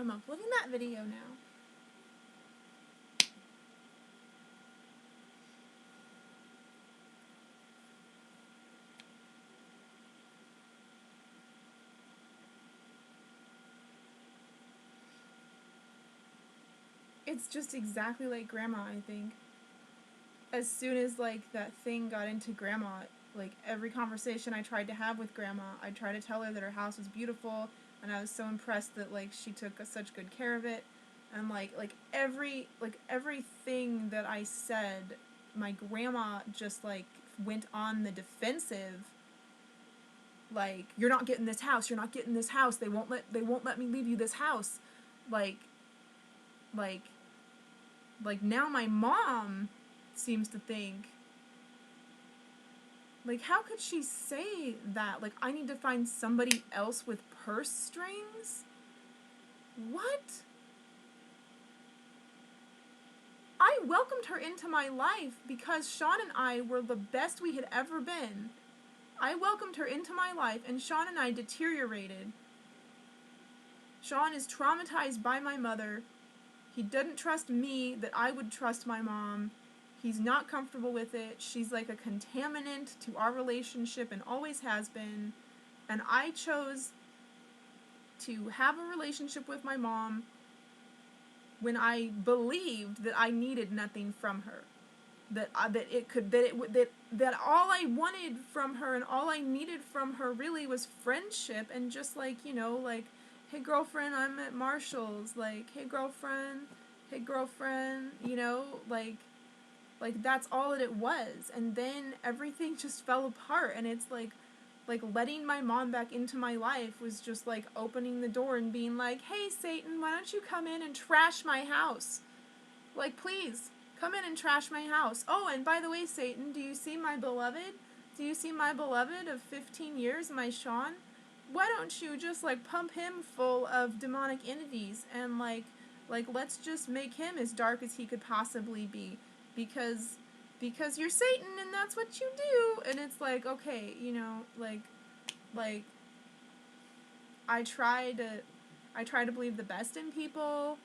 I'm uploading that video now. It's just exactly like Grandma, I think. As soon as, like, that thing got into Grandma, like, every conversation I tried to have with Grandma, I tried to tell her that her house was beautiful, and I was so impressed that, like, she took such good care of it. And, everything that I said, my grandma just, like, went on the defensive. Like, you're not getting this house, you're not getting this house, they won't let me leave you this house. Like, now my mom seems to think, like, how could she say that? Like, I need to find somebody else with purse strings? What? I welcomed her into my life because Sean and I were the best we had ever been. I welcomed her into my life, and Sean and I deteriorated. Sean is traumatized by my mother. He didn't trust me that I would trust my mom. He's not comfortable with it. She's like a contaminant to our relationship and always has been. And I chose to have a relationship with my mom when I believed that I needed nothing from her. That all I wanted from her and all I needed from her really was friendship, and just, like, you know, like, hey girlfriend, I'm at Marshall's, like, hey girlfriend, you know, like that's all that it was. And then everything just fell apart, and it's like letting my mom back into my life was just like opening the door and being like, hey Satan, why don't you come in and trash my house? Like, please, come in and trash my house. Oh, and by the way, Satan, do you see my beloved? Do you see my beloved of 15 years, my Sean? Why don't you just, like, pump him full of demonic entities and, like, let's just make him as dark as he could possibly be. Because you're Satan and that's what you do. And it's like, okay, you know, like, I try to believe the best in people.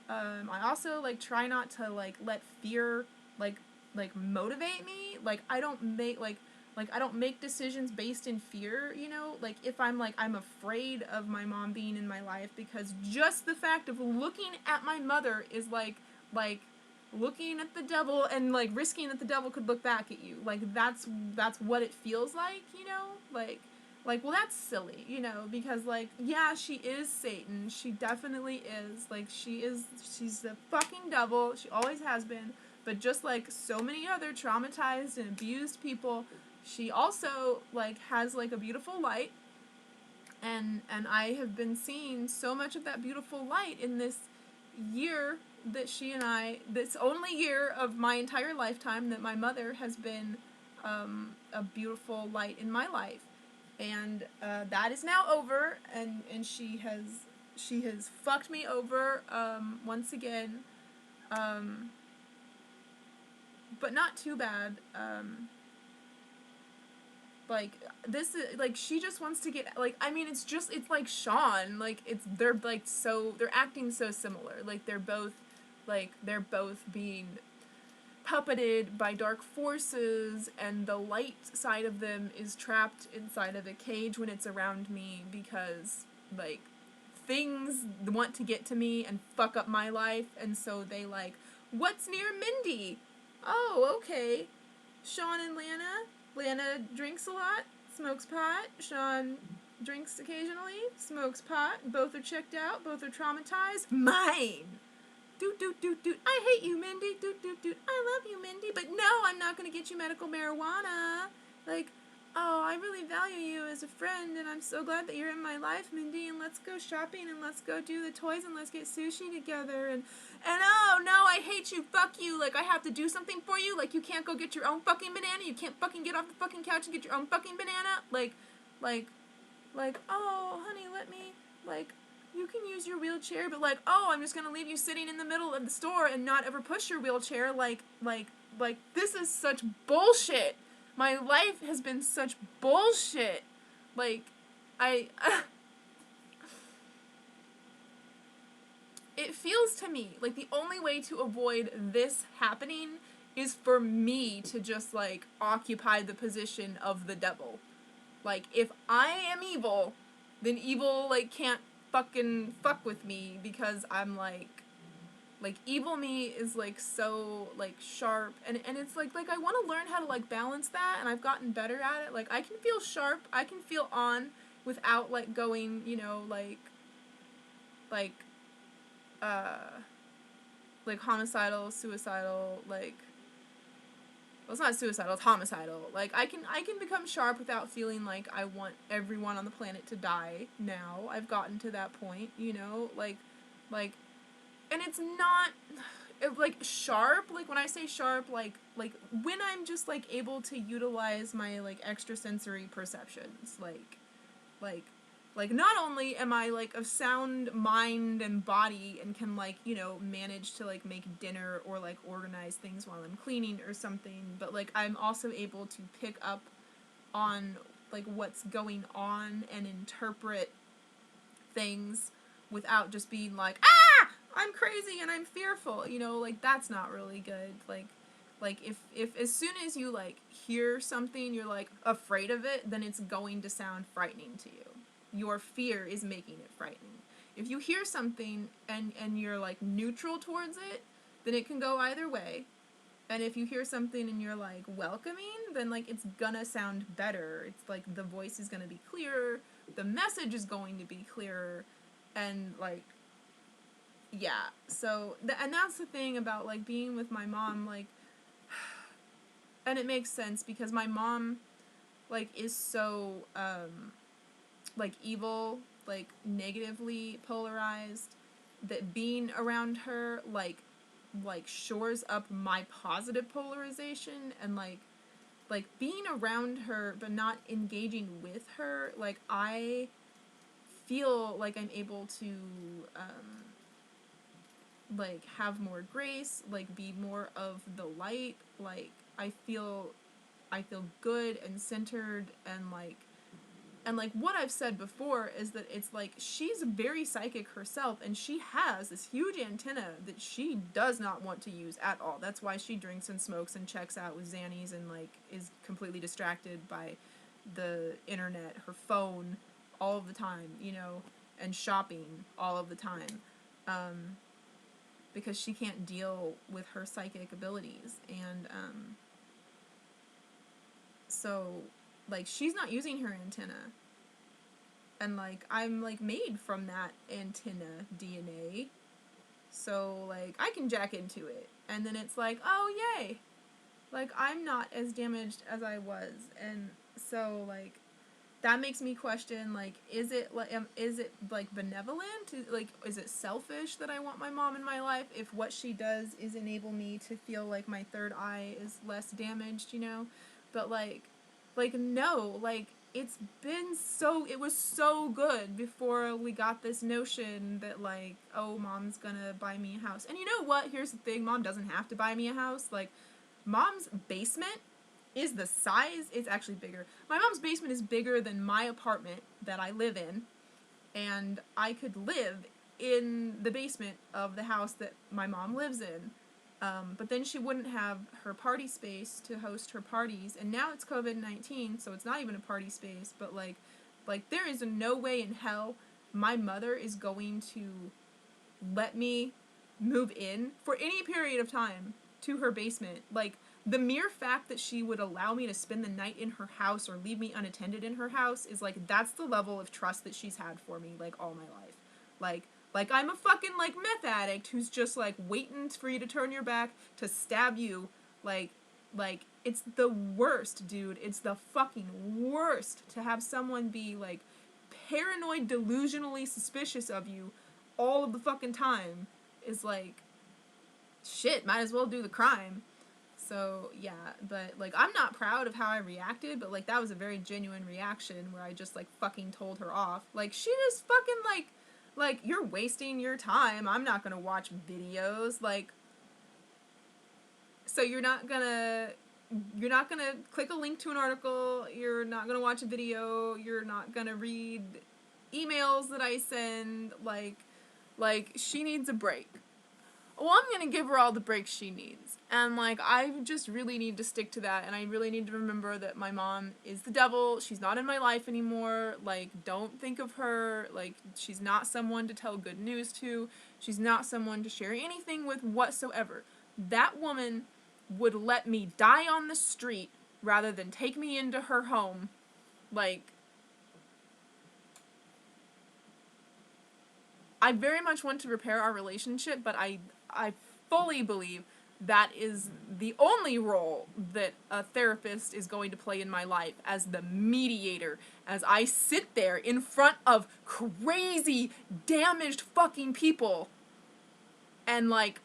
I also, like, try not to, like, let fear, like motivate me. Like, I don't make decisions based in fear, you know? Like, if I'm afraid of my mom being in my life, because just the fact of looking at my mother is like looking at the devil and, like, risking that the devil could look back at you. Like, that's what it feels like, you know? Like, well, that's silly, you know, because, like, yeah, she is Satan. She definitely is. Like, she's the fucking devil. She always has been. But just like so many other traumatized and abused people, she also, like, has, like, a beautiful light. And I have been seeing so much of that beautiful light in this year that this only year of my entire lifetime that my mother has been a beautiful light in my life. And that is now over, and she has fucked me over once again, but not too bad. Like, this is, like, she just wants to get, like, I mean, it's like Sean, like, they're acting so similar. Like, they're both being puppeted by dark forces, and the light side of them is trapped inside of a cage when it's around me, because, like, things want to get to me and fuck up my life, and so they, like, what's near Mindy? Oh, okay. Sean and Lana. Lana drinks a lot, smokes pot. Sean drinks occasionally, smokes pot. Both are checked out, both are traumatized. Mine! Doot, doot, doot, doot. I hate you, Mindy. Doot, doot, doot. I love you, Mindy. But no, I'm not going to get you medical marijuana. Like, oh, I really value you as a friend, and I'm so glad that you're in my life, Mindy, and let's go shopping, and let's go do the toys, and let's get sushi together, and oh, no, I hate you, fuck you, like, I have to do something for you, like, you can't go get your own fucking banana, you can't fucking get off the fucking couch and get your own fucking banana, like, oh, honey, let me, like, you can use your wheelchair, but, like, oh, I'm just gonna leave you sitting in the middle of the store and not ever push your wheelchair, like, this is such bullshit. My life has been such bullshit. Like, it feels to me like the only way to avoid this happening is for me to just, like, occupy the position of the devil. Like, if I am evil, then evil, like, can't fucking fuck with me because I'm, like, evil me is, like, so, like, sharp, and it's, like, I want to learn how to, like, balance that, and I've gotten better at it. Like, I can feel sharp, I can feel on, without, like, going, you know, like, uh, like, homicidal, suicidal, like, well, it's not suicidal, it's homicidal. Like, I can become sharp without feeling like I want everyone on the planet to die now. I've gotten to that point, you know? Like, and it's not, like, sharp, like, when I say sharp, like, when I'm just, like, able to utilize my, like, extrasensory perceptions, like, not only am I, like, of sound mind and body and can, like, you know, manage to, like, make dinner or, like, organize things while I'm cleaning or something, but, like, I'm also able to pick up on, like, what's going on and interpret things without just being like, ah, I'm crazy and I'm fearful, you know, like, that's not really good. Like, if as soon as you, like, hear something, you're, like, afraid of it, then it's going to sound frightening to you. Your fear is making it frightening. If you hear something and you're, like, neutral towards it, then it can go either way. And if you hear something and you're, like, welcoming, then, like, it's gonna sound better. It's, like, the voice is gonna be clearer, the message is going to be clearer, and, like, yeah. So, and that's the thing about, like, being with my mom, like, and it makes sense because my mom, like, is so, like, evil, like, negatively polarized, that being around her, like, shores up my positive polarization, and, like, being around her but not engaging with her, like, I feel like I'm able to, like, have more grace, like, be more of the light, like, I feel good and centered, and, like, what I've said before is that it's, like, she's very psychic herself, and she has this huge antenna that she does not want to use at all. That's why she drinks and smokes and checks out with Xannies and, like, is completely distracted by the internet, her phone, all of the time, you know, and shopping all of the time. Because she can't deal with her psychic abilities, and, so, like, she's not using her antenna, and, like, I'm, like, made from that antenna DNA, so, like, I can jack into it, and then it's like, oh, yay, like, I'm not as damaged as I was, and so, like, that makes me question, like, is it, like, benevolent? Like, is it selfish that I want my mom in my life if what she does is enable me to feel like my third eye is less damaged, you know? But, like, no, like, it was so good before we got this notion that, like, oh, mom's gonna buy me a house. And you know what? Here's the thing, mom doesn't have to buy me a house. Like, mom's basement is the size, it's actually bigger. My mom's basement is bigger than my apartment that I live in, and I could live in the basement of the house that my mom lives in. But then she wouldn't have her party space to host her parties, and now it's COVID-19, so it's not even a party space, but, like, there is no way in hell my mother is going to let me move in for any period of time to her basement. Like, the mere fact that she would allow me to spend the night in her house or leave me unattended in her house is, like, that's the level of trust that she's had for me, like, all my life. Like, I'm a fucking, like, meth addict who's just, like, waiting for you to turn your back to stab you. Like, it's the worst, dude. It's the fucking worst to have someone be, like, paranoid, delusionally suspicious of you all of the fucking time. Is, like, shit, might as well do the crime. So, yeah, but, like, I'm not proud of how I reacted, but, like, that was a very genuine reaction where I just, like, fucking told her off. Like, she just fucking, like, you're wasting your time. I'm not gonna watch videos. Like, so you're not gonna click a link to an article, you're not gonna watch a video, you're not gonna read emails that I send, like, Like, she needs a break. Well, I'm gonna give her all the breaks she needs. And, like, I just really need to stick to that, and I really need to remember that my mom is the devil. She's not in my life anymore. Like, don't think of her. Like, she's not someone to tell good news to. She's not someone to share anything with whatsoever. That woman would let me die on the street rather than take me into her home. Like, I very much want to repair our relationship, but I fully believe that is the only role that a therapist is going to play in my life, as the mediator, as I sit there in front of crazy, damaged fucking people, and, like,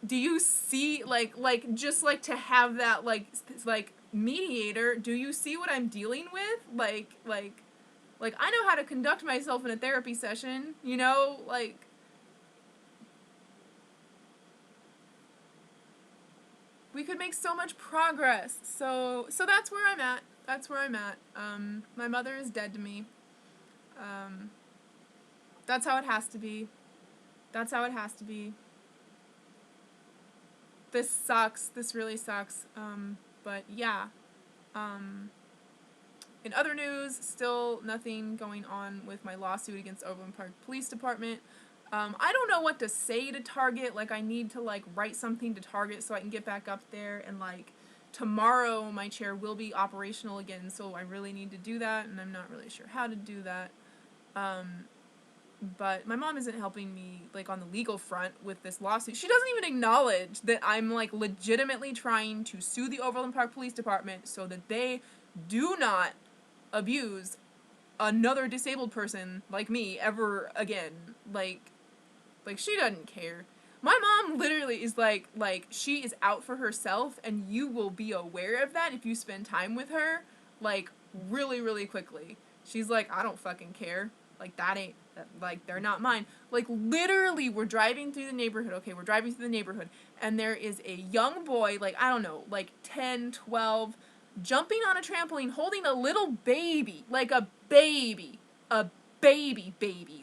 do you see, just, like, to have that, like, mediator, do you see what I'm dealing with? Like, I know how to conduct myself in a therapy session, you know? Like, we could make so much progress. So that's where I'm at. That's where I'm at. My mother is dead to me. That's how it has to be. That's how it has to be. This sucks. This really sucks. But yeah. In other news, still nothing going on with my lawsuit against Overland Park Police Department. I don't know what to say to Target. Like, I need to, like, write something to Target so I can get back up there. And, like, tomorrow my chair will be operational again, so I really need to do that, and I'm not really sure how to do that. But my mom isn't helping me, like, on the legal front with this lawsuit. She doesn't even acknowledge that I'm, like, legitimately trying to sue the Overland Park Police Department so that they do not abuse another disabled person like me ever again. Like, she doesn't care. My mom literally is like, she is out for herself, and you will be aware of that if you spend time with her, like, really, really quickly. She's like, I don't fucking care. Like, that ain't, like, they're not mine. Like, literally, we're driving through the neighborhood. Okay, we're driving through the neighborhood, and there is a young boy, like, I don't know, like, 10, 12, jumping on a trampoline, holding a little baby, like a baby,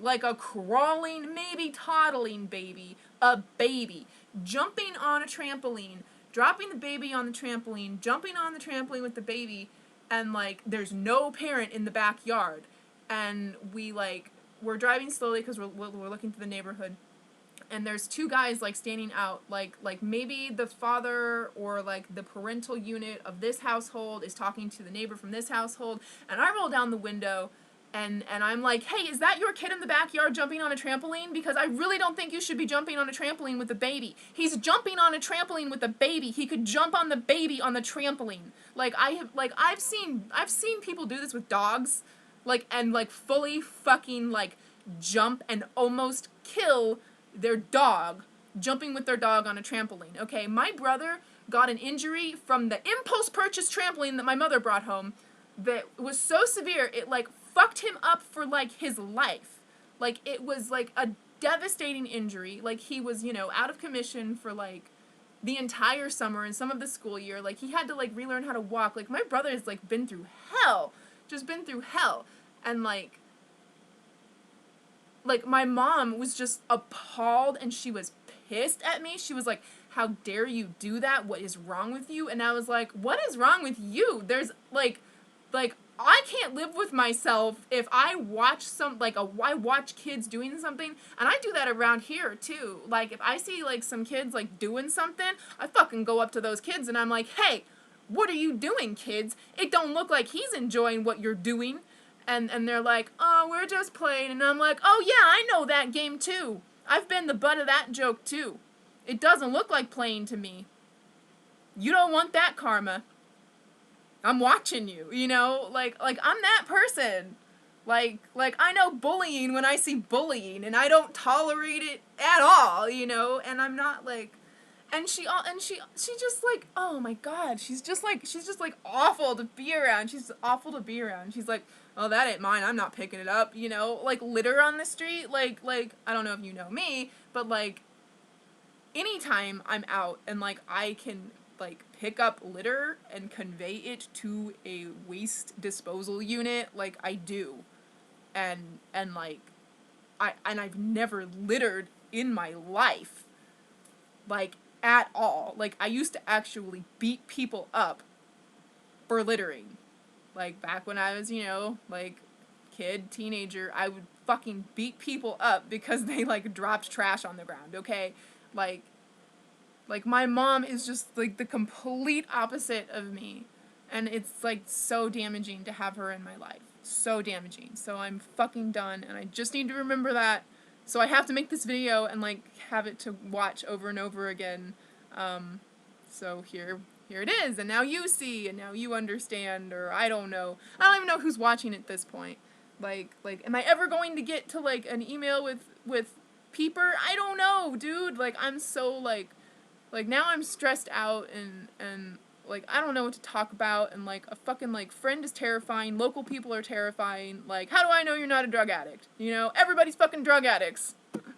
like a crawling, maybe toddling baby, a baby, jumping on a trampoline, dropping the baby on the trampoline, jumping on the trampoline with the baby, and, like, there's no parent in the backyard, and we're driving slowly because we're looking through the neighborhood, and there's two guys, like, standing out, like maybe the father or, like, the parental unit of this household is talking to the neighbor from this household, and I roll down the window, and I'm like, hey, is that your kid in the backyard jumping on a trampoline? Because I really don't think you should be jumping on a trampoline with a baby. He's jumping on a trampoline with a baby. He could jump on the baby on the trampoline. Like, I've seen people do this with dogs, like, and, like, fully fucking, like, jump and almost kill their dog, jumping with their dog on a trampoline. Okay, my brother got an injury from the impulse purchase trampoline that my mother brought home that was so severe, it, like, fucked him up for, like, his life. Like, it was, like, a devastating injury. Like, he was, you know, out of commission for, like, the entire summer and some of the school year. Like, he had to, like, relearn how to walk. Like, my brother has, like, been through hell. Just been through hell. And, like, my mom was just appalled, and she was pissed at me. She was like, how dare you do that? What is wrong with you? And I was like, what is wrong with you? There's, like, I can't live with myself if I watch I watch kids doing something, and I do that around here, too. Like, if I see, like, some kids, like, doing something, I fucking go up to those kids, and I'm like, hey, what are you doing, kids? It don't look like he's enjoying what you're doing. And they're like, oh, we're just playing. And I'm like, oh, yeah, I know that game, too. I've been the butt of that joke, too. It doesn't look like playing to me. You don't want that karma. I'm watching you, you know? Like I'm that person. Like, I know bullying when I see bullying, and I don't tolerate it at all, you know? And I'm not, like... And she just, like, oh my god, she's just, like, awful to be around. She's awful to be around. She's like, oh, that ain't mine, I'm not picking it up, you know? Like, litter on the street, like, I don't know if you know me, but, like, anytime I'm out and, like, I can, like, pick up litter and convey it to a waste disposal unit, like, I do. And like, I've never littered in my life. Like, at all. Like, I used to actually beat people up for littering. Like, back when I was, like, kid, teenager, I would fucking beat people up because they, like, dropped trash on the ground, okay? Like, my mom is just, like, the complete opposite of me. And it's, like, so damaging to have her in my life. So damaging. So I'm fucking done, and I just need to remember that. So I have to make this video and, like, have it to watch over and over again. So here it is, and now you see, and now you understand, or I don't know. I don't even know who's watching at this point. Like, am I ever going to get to, like, an email with Peeper? I don't know, dude. Like, I'm so, like, now I'm stressed out, and, like, I don't know what to talk about, and, like, a fucking, like, friend is terrifying, local people are terrifying, like, how do I know you're not a drug addict? You know, everybody's fucking drug addicts.